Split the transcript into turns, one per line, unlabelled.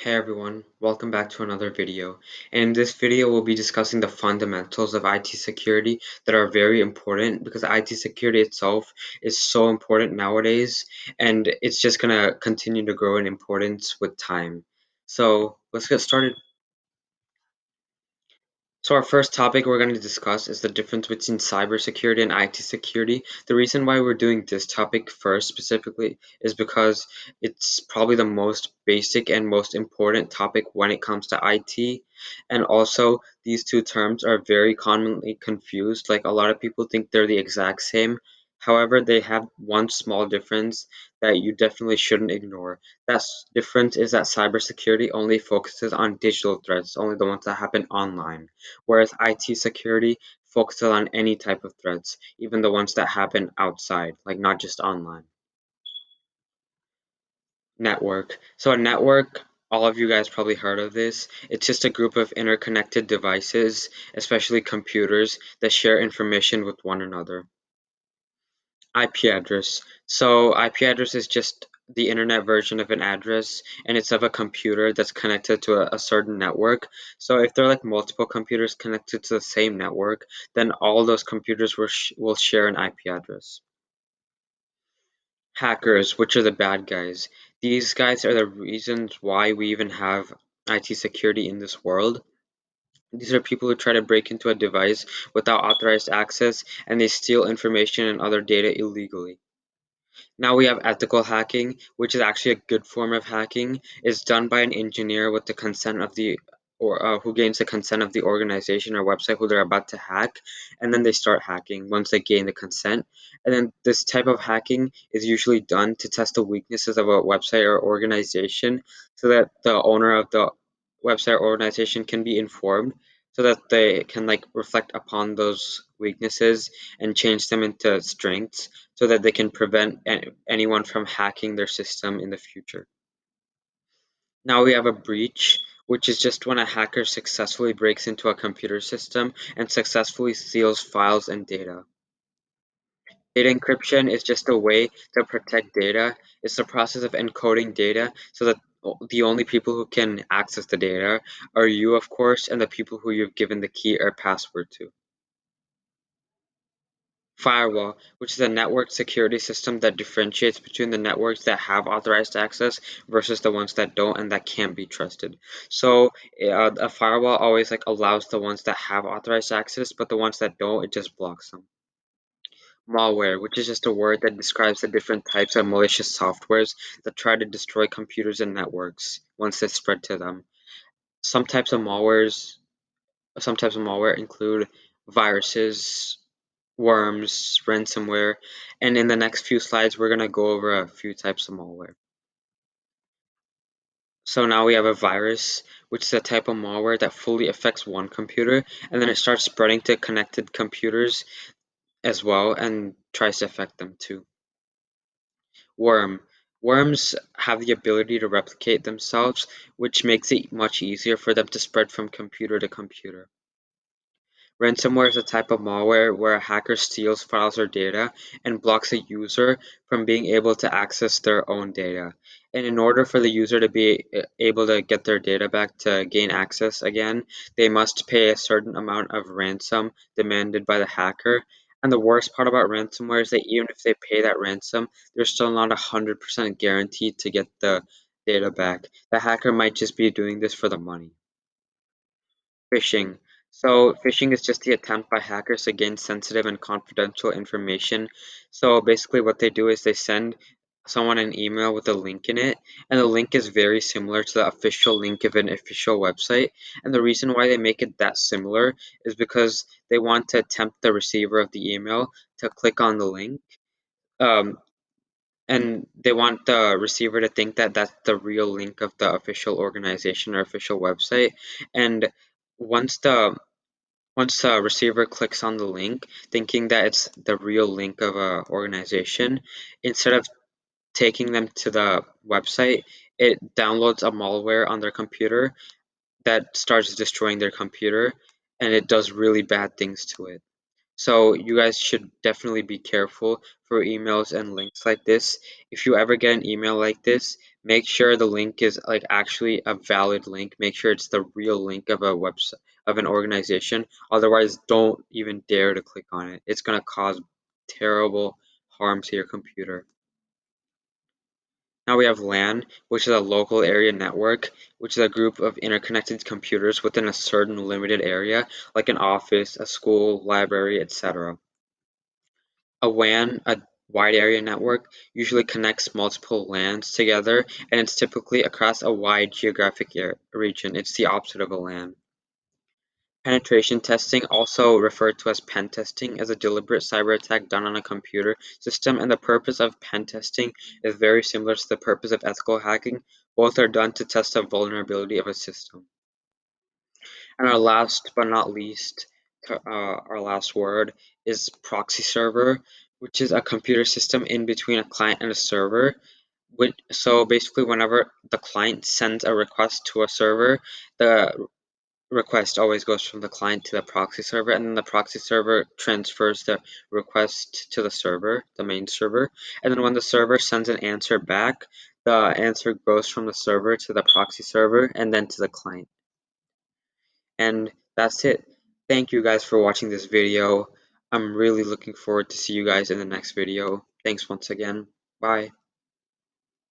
Hey everyone, welcome back to another video. And in this video, we'll be discussing the fundamentals of IT security that are very important because IT security itself is so important nowadays, and it's just going to continue to grow in importance with time. So let's get started. So our first topic we're going to discuss is the difference between cybersecurity and IT security. The reason why we're doing this topic first specifically is because it's probably the most basic and most important topic when it comes to IT. And also, these two terms are very commonly confused. Like a lot of people think they're the exact same. However, they have one small difference that you definitely shouldn't ignore. That difference is that cybersecurity only focuses on digital threats, only the ones that happen online, whereas IT security focuses on any type of threats, even the ones that happen outside, like not just online. Network. So a network, all of you guys probably heard of this. It's just a group of interconnected devices, especially computers, that share information with one another. IP address. So IP address is just the internet version of an address, and it's of a computer that's connected to a certain network. So if there are like multiple computers connected to the same network, then all those computers will share an IP address. Hackers, which are the bad guys. These guys are the reasons why we even have IT security in this world. These are people who try to break into a device without authorized access, and they steal information and other data illegally. Now we have ethical hacking, which is actually a good form of hacking. It's done by an engineer with the consent of the or who gains the consent of the organization or website who they're about to hack, and then they start hacking once they gain the consent. And then this type of hacking is usually done to test the weaknesses of a website or organization so that the owner of the website or organization can be informed so that they can like reflect upon those weaknesses and change them into strengths so that they can prevent anyone from hacking their system in the future. Now we have a breach, which is just when a hacker successfully breaks into a computer system and successfully steals files and data. Data encryption is just a way to protect data. It's the process of encoding data so that the only people who can access the data are you, of course, and the people who you've given the key or password to. Firewall, which is a network security system that differentiates between the networks that have authorized access versus the ones that don't and that can't be trusted. So a firewall always like allows the ones that have authorized access, but the ones that don't, it just blocks them. Malware, which is just a word that describes the different types of malicious softwares that try to destroy computers and networks once they spread to them. Some types of malwares, some types of malware include viruses, worms, ransomware, and in the next few slides, we're going to go over a few types of malware. So now we have a virus, which is a type of malware that fully affects one computer, and then it starts spreading to connected computers as well and tries to affect them too. Worm. Worms have the ability to replicate themselves, which makes it much easier for them to spread from computer to computer. Ransomware is a type of malware where a hacker steals files or data and blocks a user from being able to access their own data. And in order for the user to be able to get their data back to gain access again, they must pay a certain amount of ransom demanded by the hacker. And the worst part about ransomware is that even if they pay that ransom, they're still not 100% guaranteed to get the data back. The hacker might just be doing this for the money. Phishing. So phishing is just the attempt by hackers to gain sensitive and confidential information. So basically what they do is they send someone an email with a link in it, and the link is very similar to the official link of an official website. And the reason why they make it that similar is because they want to tempt the receiver of the email to click on the link. Um, and they want the receiver to think that that's the real link of the official organization or official website. And once the once a receiver clicks on the link, thinking that it's the real link of a organization, instead of taking them to the website, it downloads a malware on their computer that starts destroying their computer, and it does really bad things to it. So you guys should definitely be careful for emails and links like this. If you ever get an email like this, make sure the link is like actually a valid link. Make sure it's the real link of a website of an organization. Otherwise, don't even dare to click on it. It's going to cause terrible harm to your computer. Now we have LAN, which is a local area network, which is a group of interconnected computers within a certain limited area, like an office, a school, library, etc. A WAN, a wide area network, usually connects multiple LANs together, and it's typically across a wide geographic region. It's the opposite of a LAN. Penetration testing, also referred to as pen testing, is a deliberate cyber attack done on a computer system, and the purpose of pen testing is very similar to the purpose of ethical hacking. Both are done to test the vulnerability of a system. And our last but not least, our last word is proxy server, which is a computer system in between a client and a server. So basically, whenever the client sends a request to a server, the request always goes from the client to the proxy server, and then the proxy server transfers the request to the server, the main server. And then when the server sends an answer back, the answer goes from the server to the proxy server and then to the client. And that's it. Thank you guys for watching this video. I'm really looking forward to see you guys in the next video. Thanks once again. Bye.